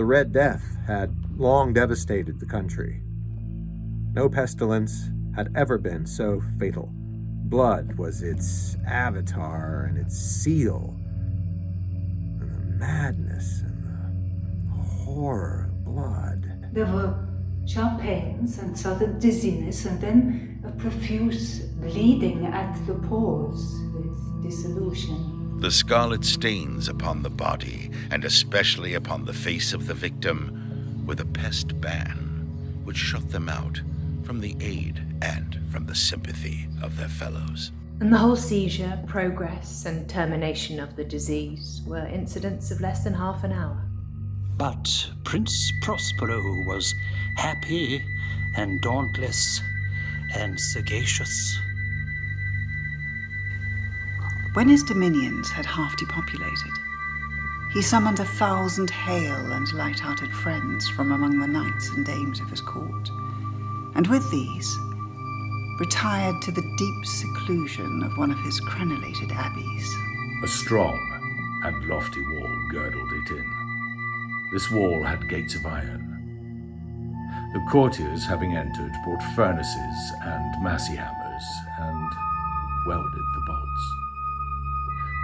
The Red Death had long devastated the country. No pestilence had ever been so fatal. Blood was its avatar and its seal. And the madness and the horror of blood. There were sharp pains and sudden dizziness, and then a profuse bleeding at the pores with dissolution. The scarlet stains upon the body, and especially upon the face of the victim, were the pest ban, which shut them out from the aid and from the sympathy of their fellows. And the whole seizure, progress, and termination of the disease were incidents of less than half an hour. But Prince Prospero was happy and dauntless and sagacious. When his dominions had half depopulated, he summoned 1,000 hale and light-hearted friends from among the knights and dames of his court, and with these retired to the deep seclusion of one of his crenellated abbeys. A strong and lofty wall girdled it in. This wall had gates of iron. The courtiers, having entered, brought furnaces and massy hammers and welded the bolts.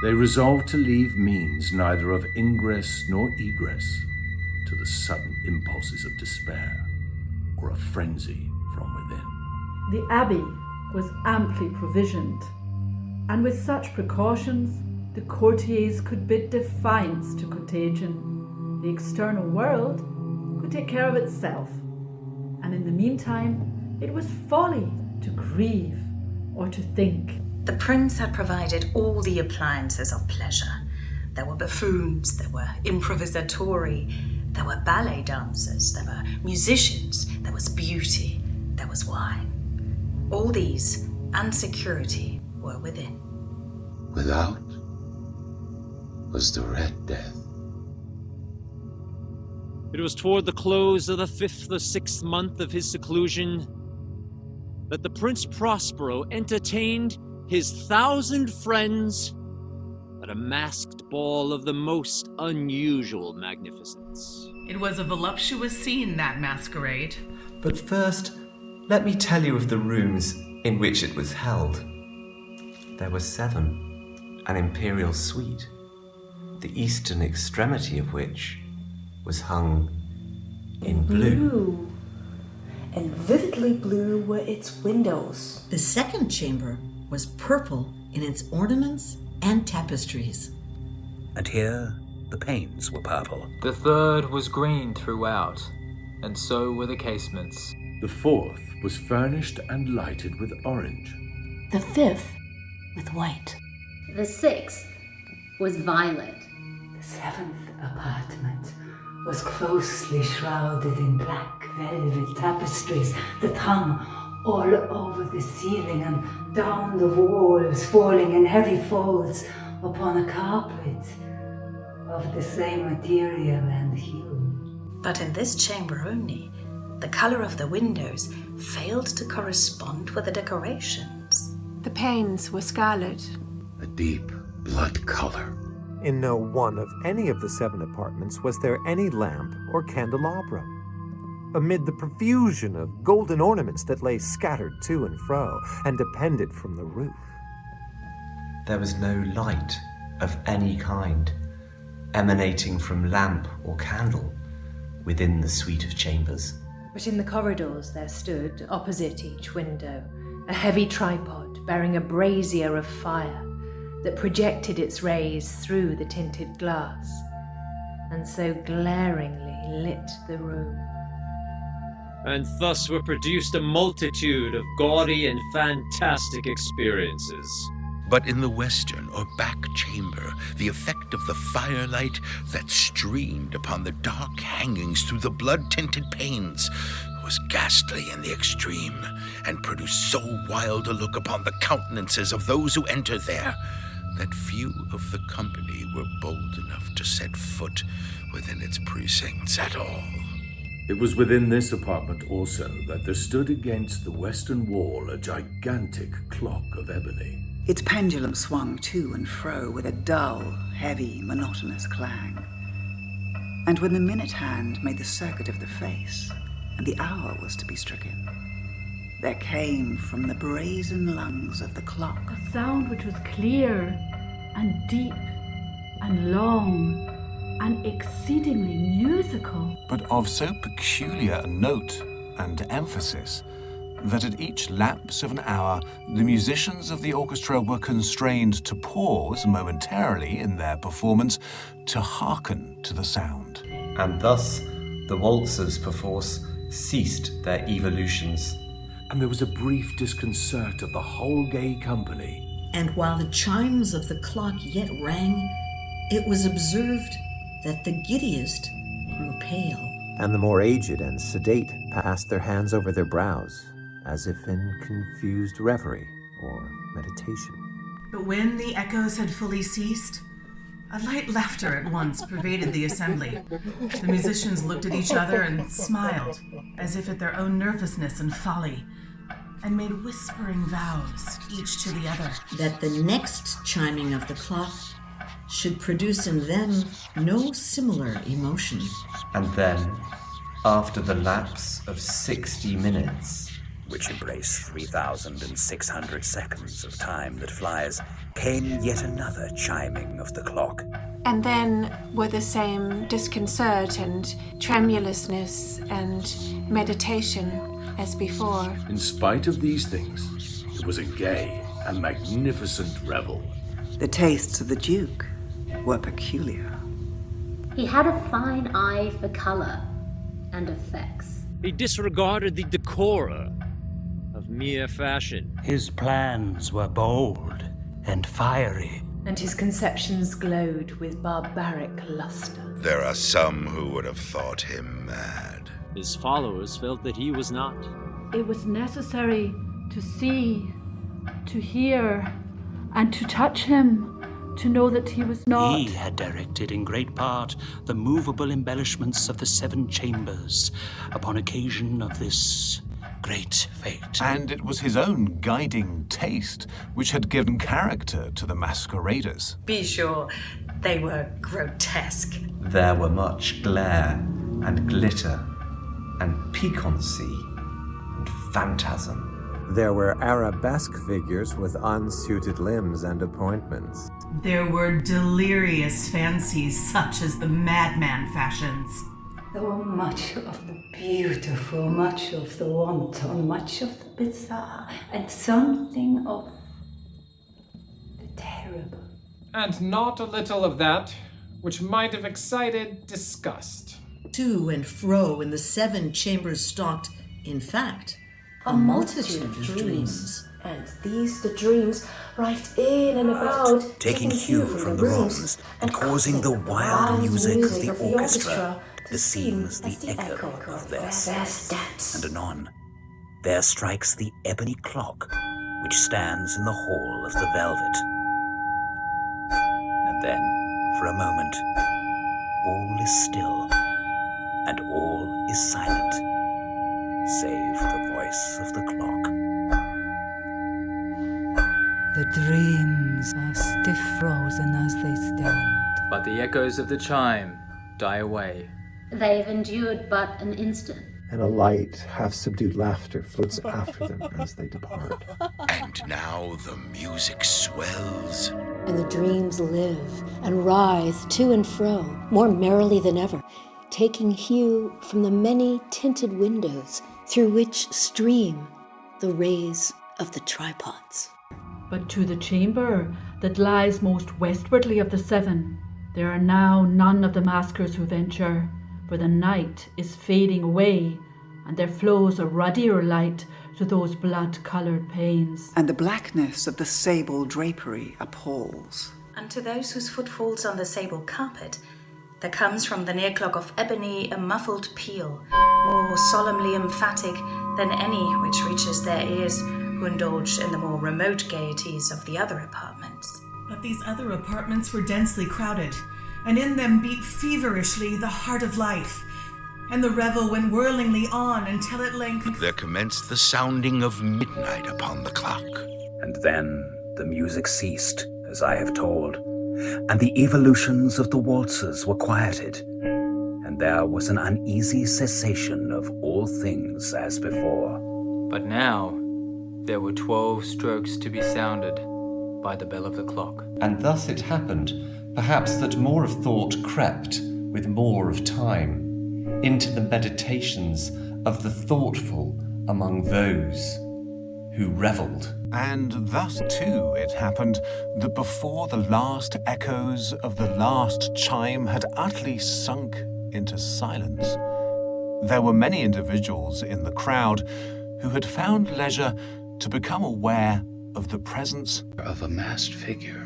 They resolved to leave means neither of ingress nor egress to the sudden impulses of despair or of frenzy from within. The abbey was amply provisioned, and with such precautions, the courtiers could bid defiance to contagion. The external world could take care of itself, and in the meantime, it was folly to grieve or to think. The prince had provided all the appliances of pleasure. There were buffoons, there were improvisatori, there were ballet dancers, there were musicians, there was beauty, there was wine. All these and security were within. Without was the Red Death. It was toward the close of the 5th or 6th month of his seclusion that the Prince Prospero entertained his 1,000 friends at a masked ball of the most unusual magnificence. It was a voluptuous scene, that masquerade. But first, let me tell you of the rooms in which it was held. There were 7, an imperial suite, the eastern extremity of which was hung in blue. And vividly blue were its windows. The second chamber was purple in its ornaments and tapestries. And here the panes were purple. The third was green throughout, and so were the casements. The 4th was furnished and lighted with orange. The 5th with white. The 6th was violet. The 7th apartment was closely shrouded in black velvet tapestries that hung all over the ceiling and down the walls, falling in heavy folds upon a carpet of the same material and hue. But in this chamber only, the color of the windows failed to correspond with the decorations. The panes were scarlet. A deep blood color. In no one of any of the 7 apartments was there any lamp or candelabrum. Amid the profusion of golden ornaments that lay scattered to and fro and depended from the roof, There was no light of any kind emanating from lamp or candle within the suite of chambers. But in the corridors there stood, opposite each window, a heavy tripod bearing a brazier of fire that projected its rays through the tinted glass, and so glaringly lit the room. And thus were produced a multitude of gaudy and fantastic experiences. But in the western or back chamber, the effect of the firelight that streamed upon the dark hangings through the blood-tinted panes was ghastly in the extreme, and produced so wild a look upon the countenances of those who entered there, that few of the company were bold enough to set foot within its precincts at all. It was within this apartment also that there stood against the western wall a gigantic clock of ebony. Its pendulum swung to and fro with a dull, heavy, monotonous clang. And when the minute hand made the circuit of the face, and the hour was to be stricken, there came from the brazen lungs of the clock a sound which was clear and deep and long and exceedingly musical. But of so peculiar a note and emphasis that at each lapse of an hour, the musicians of the orchestra were constrained to pause momentarily in their performance to hearken to the sound. And thus the waltzers perforce ceased their evolutions. And there was a brief disconcert of the whole gay company. And while the chimes of the clock yet rang, it was observed that the giddiest grew pale. And the more aged and sedate passed their hands over their brows, as if in confused reverie or meditation. But when the echoes had fully ceased, a light laughter at once pervaded the assembly. The musicians looked at each other and smiled, as if at their own nervousness and folly, and made whispering vows, each to the other, that the next chiming of the clock should produce in them no similar emotion. And then, after the lapse of 60 minutes, which embrace 3,600 seconds of time that flies, came yet another chiming of the clock. And then were the same disconcert and tremulousness and meditation as before. In spite of these things, it was a gay and magnificent revel. The tastes of the Duke were peculiar. He had a fine eye for colour and effects. He disregarded the decora of mere fashion. His plans were bold and fiery. And his conceptions glowed with barbaric luster. There are some who would have thought him mad. His followers felt that he was not. It was necessary to see, to hear, and to touch him, to know that he was not. He had directed in great part the movable embellishments of the 7 chambers upon occasion of this great fate. And it was his own guiding taste which had given character to the masqueraders. Be sure they were grotesque. there were much glare and glitter and piquancy and phantasm. There were arabesque figures with unsuited limbs and appointments. There were delirious fancies such as the madman fashions. There were much of the beautiful, much of the wanton, much of the bizarre, and something of the terrible. And not a little of that which might have excited disgust. To and fro in the 7 chambers stalked, in fact, a multitude of dreams. And these the dreams writhed in and about, taking hue from the rooms and causing the wild music of the orchestra to seem as the echo of their steps. And anon, there strikes the ebony clock which stands in the hall of the velvet. And then, for a moment, all is still, and all is silent, save the voice of the clock. The dreams are stiff frozen as they stand. But the echoes of the chime die away. They've endured but an instant. And a light, half-subdued laughter floats after them as they depart. And now the music swells. And the dreams live and writhe to and fro, more merrily than ever, taking hue from the many tinted windows through which stream the rays of the tripods. But to the chamber that lies most westwardly of the 7, there are now none of the maskers who venture, for the night is fading away, and there flows a ruddier light to those blood-coloured panes. And the blackness of the sable drapery appalls. And to those whose foot falls on the sable carpet, there comes from the near clock of ebony a muffled peal, more solemnly emphatic than any which reaches their ears, who indulge in the more remote gaieties of the other apartments. But these other apartments were densely crowded, and in them beat feverishly the heart of life, and the revel went whirlingly on until at length there commenced the sounding of midnight upon the clock. And then the music ceased, as I have told, and the evolutions of the waltzers were quieted, and there was an uneasy cessation of all things as before. But now there were 12 strokes to be sounded by the bell of the clock. And thus it happened, perhaps, that more of thought crept with more of time into the meditations of the thoughtful among those who revelled. And thus, too, it happened that before the last echoes of the last chime had utterly sunk into silence, there were many individuals in the crowd who had found leisure to become aware of the presence of a masked figure,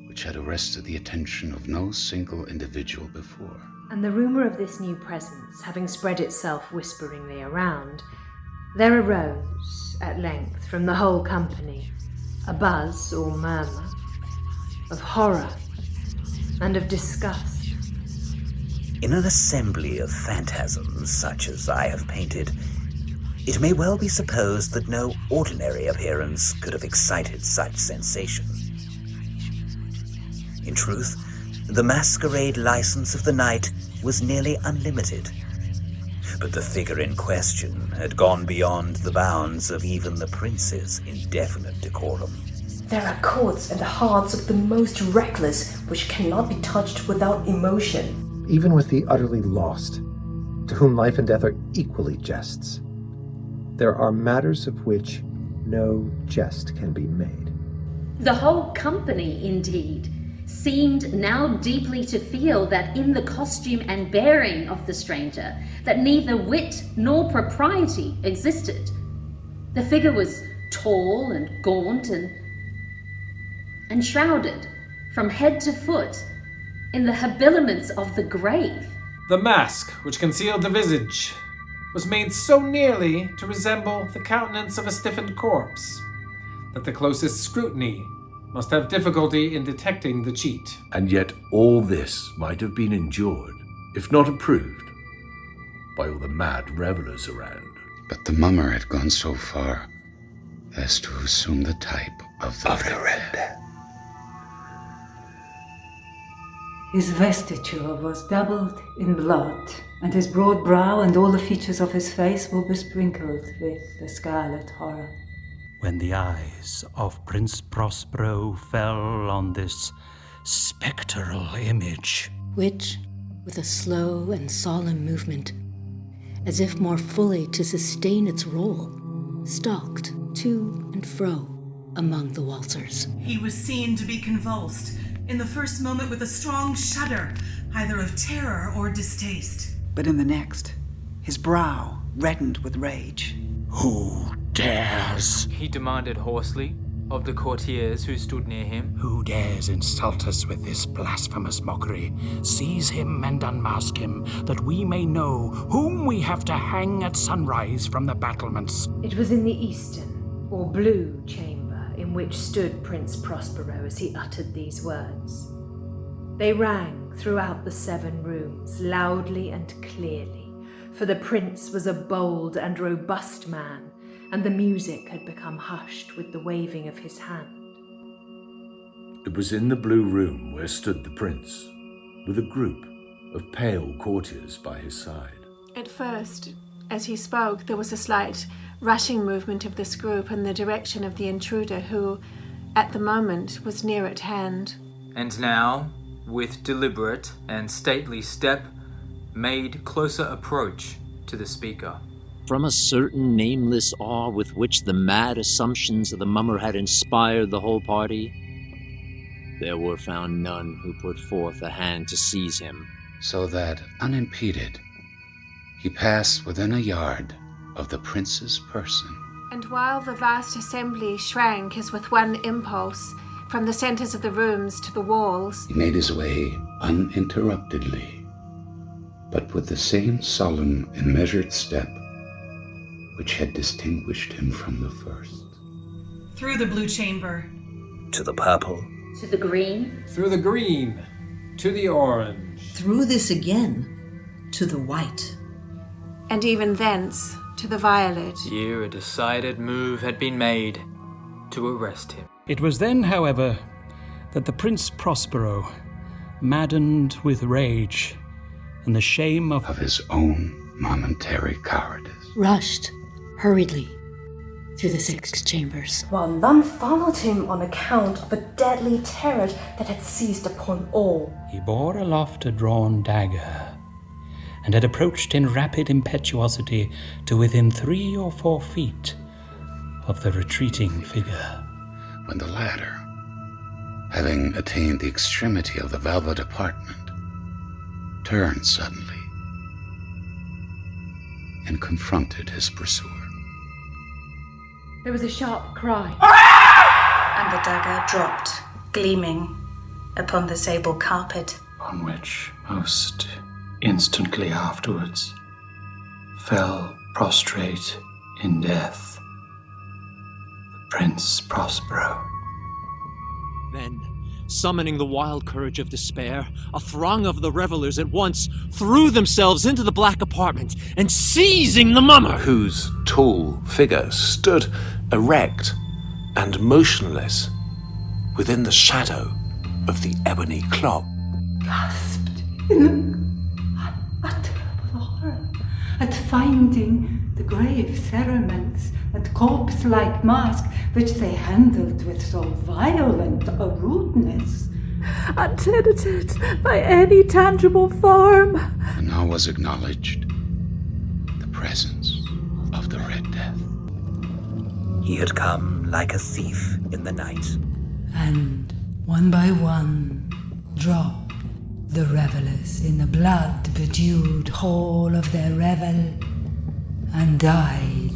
which had arrested the attention of no single individual before. And the rumour of this new presence having spread itself whisperingly around, there arose, at length, from the whole company, a buzz or murmur of horror and of disgust. In an assembly of phantasms such as I have painted, it may well be supposed that no ordinary appearance could have excited such sensation. In truth, the masquerade license of the night was nearly unlimited, but the figure in question had gone beyond the bounds of even the prince's indefinite decorum. There are chords in the hearts of the most reckless which cannot be touched without emotion. Even with the utterly lost, to whom life and death are equally jests, there are matters of which no jest can be made. The whole company, indeed, seemed now deeply to feel that in the costume and bearing of the stranger, that neither wit nor propriety existed. The figure was tall and gaunt and shrouded from head to foot in the habiliments of the grave. The mask which concealed the visage was made so nearly to resemble the countenance of a stiffened corpse that the closest scrutiny must have difficulty in detecting the cheat. And yet all this might have been endured, if not approved, by all the mad revellers around. But the mummer had gone so far as to assume the type of the Red Death. His vestiture was dabbled in blood, and his broad brow and all the features of his face were besprinkled with the scarlet horror. When the eyes of Prince Prospero fell on this spectral image, which, with a slow and solemn movement, as if more fully to sustain its role, stalked to and fro among the waltzers. He was seen to be convulsed, in the first moment with a strong shudder, either of terror or distaste. But in the next, his brow reddened with rage. "Who dares?" he demanded hoarsely of the courtiers who stood near him. "Who dares insult us with this blasphemous mockery? Seize him and unmask him, that we may know whom we have to hang at sunrise from the battlements." It was in the eastern, or blue, chamber in which stood Prince Prospero as he uttered these words. They rang throughout the 7 rooms, loudly and clearly, for the prince was a bold and robust man, and the music had become hushed with the waving of his hand. It was in the blue room where stood the prince, with a group of pale courtiers by his side. At first, as he spoke, there was a slight rushing movement of this group in the direction of the intruder who, at the moment, was near at hand. And now, with deliberate and stately step, made closer approach to the speaker. From a certain nameless awe with which the mad assumptions of the mummer had inspired the whole party, there were found none who put forth a hand to seize him. So that, unimpeded, he passed within a yard of the prince's person. And while the vast assembly shrank as with one impulse from the centers of the rooms to the walls, He made his way uninterruptedly, but with the same solemn and measured step which had distinguished him from the first. Through the blue chamber. To the purple. To the green. Through the green. To the orange. Through this again. To the white. and even thence to the violet. Here a decided move had been made to arrest him. It was then, however, that the Prince Prospero, maddened with rage, and the shame of his own momentary cowardice, rushed hurriedly through the 6 chambers, while none followed him on account of a deadly terror that had seized upon all. He bore aloft a drawn dagger, and had approached in rapid impetuosity to within 3 or 4 feet of the retreating figure. When the latter, having attained the extremity of the velvet apartment, turned suddenly and confronted his pursuer. There was a sharp cry. And the dagger dropped, gleaming, upon the sable carpet. On which, most instantly afterwards, fell prostrate in death the Prince Prospero. Then, summoning the wild courage of despair, a throng of the revelers at once threw themselves into the black apartment and seizing the mummer, whose tall figure stood erect and motionless within the shadow of the ebony clock, gasped in a terrible horror at finding the grave cerements and corpse-like mask which they handled with so violent a rudeness, untenanted by any tangible form. And now was acknowledged the presence of the Red Death. He had come like a thief in the night. And one by one dropped the revelers in the blood-bedewed hall of their revel, and died,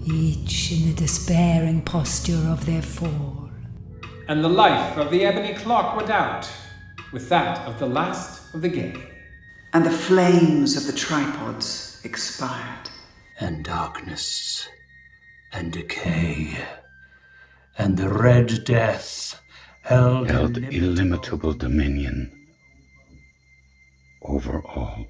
each in the despairing posture of their fall. And the life of the ebony clock went out with that of the last of the gay. And the flames of the tripods expired. And darkness, and decay, and the Red Death held illimitable dominion over all.